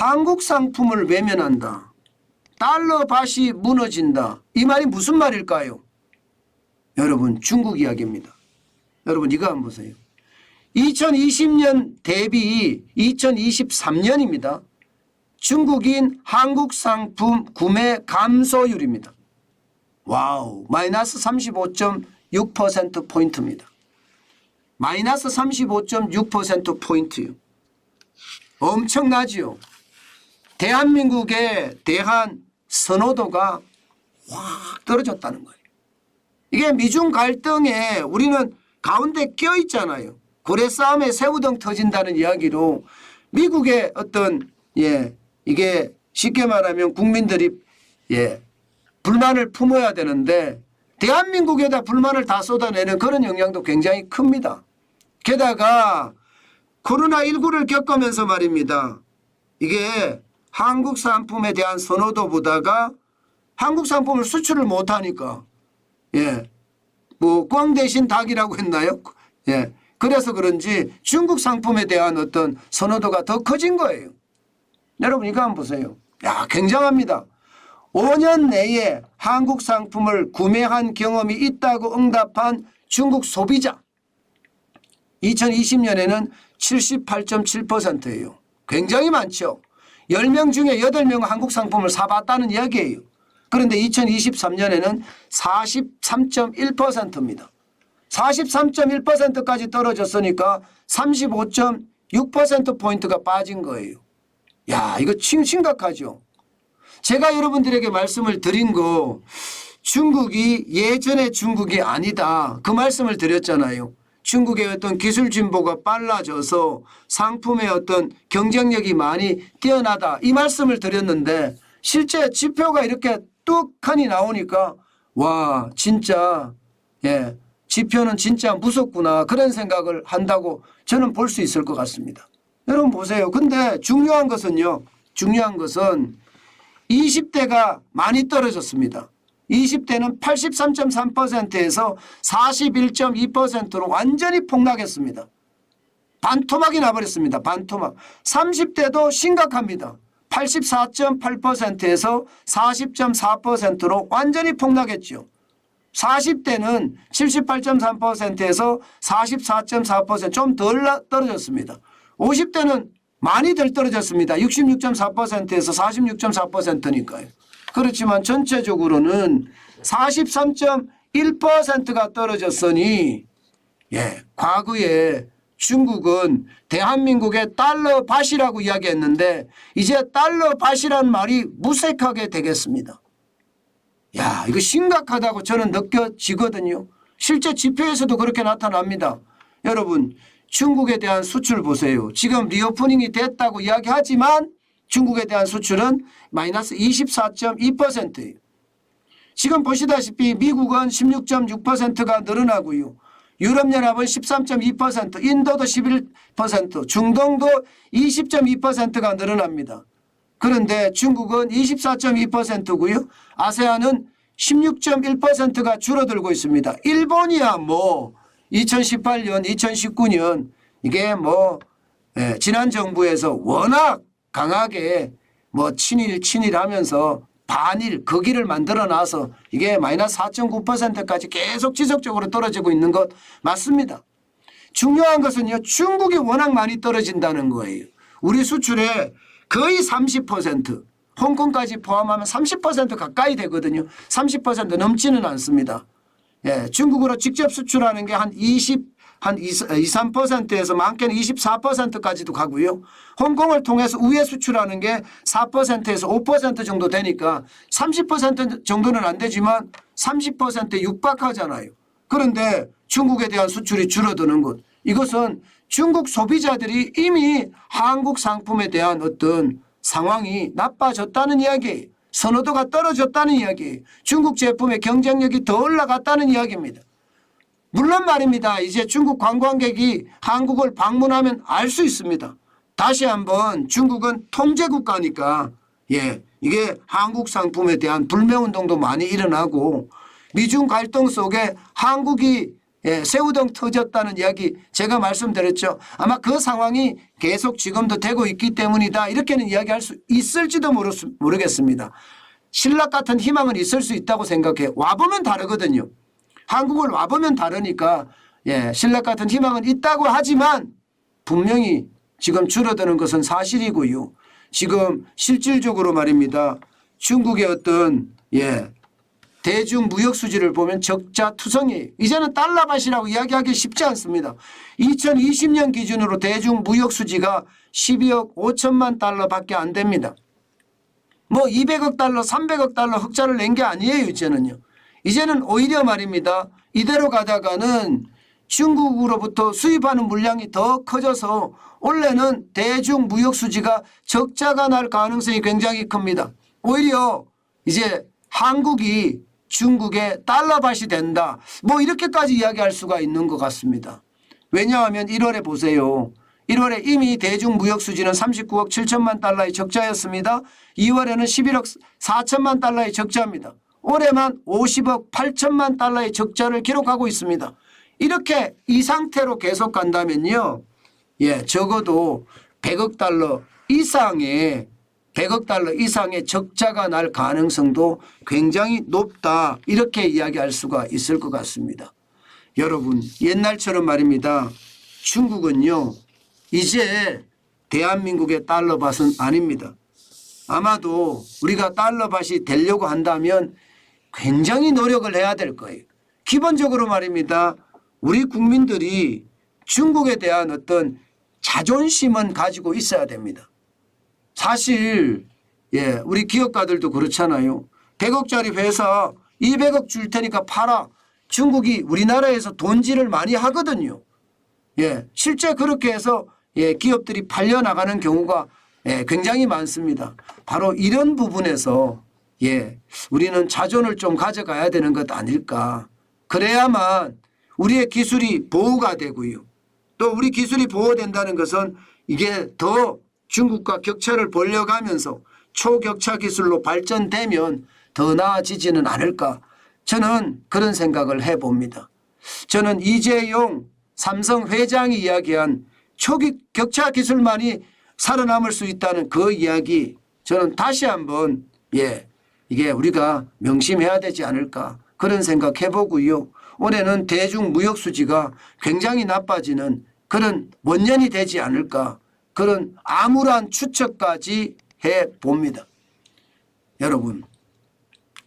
한국 상품을 외면한다. 달러 밭이 무너진다. 이 말이 무슨 말일까요? 여러분, 중국 이야기입니다. 여러분, 이거 한번 보세요. 2020년 대비 2023년입니다. 중국인 한국 상품 구매 감소율입니다. 와우, 마이너스 35.6%포인트입니다. 마이너스 35.6%포인트요. 엄청나지요. 대한민국의 대한 선호도가 확 떨어졌다는 거예요. 이게 미중 갈등에 우리는 가운데 껴 있잖아요. 고래 싸움에 새우등 터진다는 이야기로 미국의 어떤 이게 쉽게 말하면 국민들이 불만을 품어야 되는데 대한민국에다 불만을 다 쏟아내는 그런 영향도 굉장히 큽니다. 게다가 코로나19를 겪으면서 말입니다. 이게 한국 상품에 대한 선호도보다가 한국 상품을 수출을 못하니까 뭐 꽝 대신 닭이라고 했나요? 그래서 그런지 중국 상품에 대한 어떤 선호도가 더 커진 거예요. 여러분 이거 한번 보세요. 야, 굉장합니다. 5년 내에 한국 상품을 구매한 경험이 있다고 응답한 중국 소비자 2020년에는 78.7%예요. 굉장히 많죠. 10명 중에 8명은 한국 상품을 사봤다는 이야기예요. 그런데 2023년에는 43.1%입니다. 43.1%까지 떨어졌으니까 35.6%포인트가 빠진 거예요. 야, 이거 심각하죠. 제가 여러분들에게 말씀을 드린 거 중국이 예전의 중국이 아니다. 그 말씀을 드렸잖아요. 중국의 어떤 기술 진보가 빨라져서 상품의 어떤 경쟁력이 많이 뛰어나다. 이 말씀을 드렸는데 실제 지표가 이렇게 뚝하니 나오니까 와, 진짜 지표는 진짜 무섭구나. 그런 생각을 한다고 저는 볼 수 있을 것 같습니다. 여러분 보세요. 근데 중요한 것은요. 중요한 것은 20대가 많이 떨어졌습니다. 20대는 83.3%에서 41.2%로 완전히 폭락했습니다. 반토막이 나버렸습니다. 반토막. 30대도 심각합니다. 84.8%에서 40.4%로 완전히 폭락했죠. 40대는 78.3%에서 44.4% 좀 덜 떨어졌습니다. 50대는 많이 덜 떨어졌습니다. 66.4%에서 46.4%니까요. 그렇지만 전체적으로는 43.1%가 떨어졌으니 과거에 중국은 대한민국의 달러 밭이라고 이야기했는데 이제 달러 밭이라는 말이 무색하게 되겠습니다. 야, 이거 심각하다고 저는 느껴지거든요. 실제 지표에서도 그렇게 나타납니다. 여러분 중국에 대한 수출 보세요. 지금 리오프닝이 됐다고 이야기하지만 중국에 대한 수출은 마이너스 24.2%예요. 지금 보시다시피 미국은 16.6%가 늘어나고요. 유럽연합은 13.2%, 인도도 11%, 중동도 20.2%가 늘어납니다. 그런데 중국은 24.2%고요. 아세안은 16.1%가 줄어들고 있습니다. 일본이야 뭐 2018년, 2019년 이게 뭐 지난 정부에서 워낙 강하게 뭐 친일하면서 반일 극일을 만들어 놔서 이게 마이너스 4.9%까지 계속 지속적으로 떨어지고 있는 것 맞습니다. 중요한 것은요. 중국이 워낙 많이 떨어진다는 거예요. 우리 수출의 거의 30%, 홍콩까지 포함하면 30% 가까이 되거든요. 30% 넘지는 않습니다. 중국으로 직접 수출하는 게 한 3%에서 많게는 24%까지도 가고요. 홍콩을 통해서 우회 수출하는 게 4%에서 5% 정도 되니까 30% 정도는 안 되지만 30%에 육박하잖아요. 그런데 중국에 대한 수출이 줄어드는 것. 이것은 중국 소비자들이 이미 한국 상품에 대한 어떤 상황이 나빠졌다는 이야기예요. 선호도가 떨어졌다는 이야기예요. 중국 제품의 경쟁력이 더 올라갔다는 이야기입니다. 물론 말입니다. 이제 중국 관광객이 한국을 방문하면 알 수 있습니다. 다시 한번 중국은 통제국가니까 이게 한국 상품에 대한 불매운동도 많이 일어나고 미중 갈등 속에 한국이 새우등 터졌다는 이야기 제가 말씀드렸죠. 아마 그 상황이 계속 지금도 되고 있기 때문이다. 이렇게는 이야기할 수 있을지도 모르겠습니다. 신락 같은 희망은 있을 수 있다고 생각해요. 와보면 다르거든요. 한국을 와보면 다르니까 신락 같은 희망은 있다고 하지만 분명히 지금 줄어드는 것은 사실이고요. 지금 실질적으로 말입니다. 중국의 어떤 대중 무역 수지를 보면 적자 투성이에요. 이제는 달러밭이라고 이야기하기 쉽지 않습니다. 2020년 기준으로 대중 무역 수지가 12억 5천만 달러밖에 안 됩니다. 뭐 200억 달러, 300억 달러 흑자를 낸 게 아니에요. 이제는 오히려 말입니다. 이대로 가다가는 중국으로부터 수입하는 물량이 더 커져서 원래는 대중 무역 수지가 적자가 날 가능성이 굉장히 큽니다. 오히려 이제 한국이 중국의 달러밭이 된다. 뭐 이렇게까지 이야기할 수가 있는 것 같습니다. 왜냐하면 1월에 보세요. 1월에 이미 대중 무역 수지는 39억 7천만 달러의 적자였습니다. 2월에는 11억 4천만 달러의 적자입니다. 올해만 50억 8천만 달러의 적자를 기록하고 있습니다. 이렇게 이 상태로 계속 간다면요. 적어도 100억 달러 이상의 적자가 날 가능성도 굉장히 높다. 이렇게 이야기할 수가 있을 것 같습니다. 여러분, 옛날처럼 말입니다. 중국은요. 이제 대한민국의 달러밭은 아닙니다. 아마도 우리가 달러밭이 되려고 한다면 굉장히 노력을 해야 될 거예요. 기본적으로 말입니다. 우리 국민들이 중국에 대한 어떤 자존심은 가지고 있어야 됩니다. 사실 우리 기업가들도 그렇잖아요. 100억짜리 회사 200억 줄 테니까 팔아. 중국이 우리나라에서 돈질을 많이 하거든요. 실제 그렇게 해서 기업들이 팔려나가는 경우가 굉장히 많습니다. 바로 이런 부분에서 우리는 자존을 좀 가져가야 되는 것 아닐까. 그래야만 우리의 기술이 보호가 되고요. 또 우리 기술이 보호된다는 것은 이게 더 중국과 격차를 벌려가면서 초격차 기술로 발전되면 더 나아지지는 않을까. 저는 그런 생각을 해봅니다. 저는 이재용 삼성 회장이 이야기한 초격차 기술만이 살아남을 수 있다는 그 이야기 저는 다시 한번 이게 우리가 명심해야 되지 않을까 그런 생각해보고요. 올해는 대중 무역 수지가 굉장히 나빠지는 그런 원년이 되지 않을까 그런 암울한 추측까지 해봅니다. 여러분,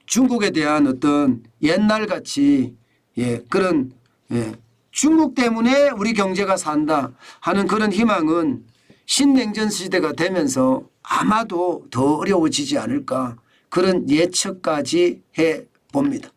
중국에 대한 어떤 옛날같이 그런 중국 때문에 우리 경제가 산다 하는 그런 희망은 신냉전 시대가 되면서 아마도 더 어려워지지 않을까 그런 예측까지 해봅니다.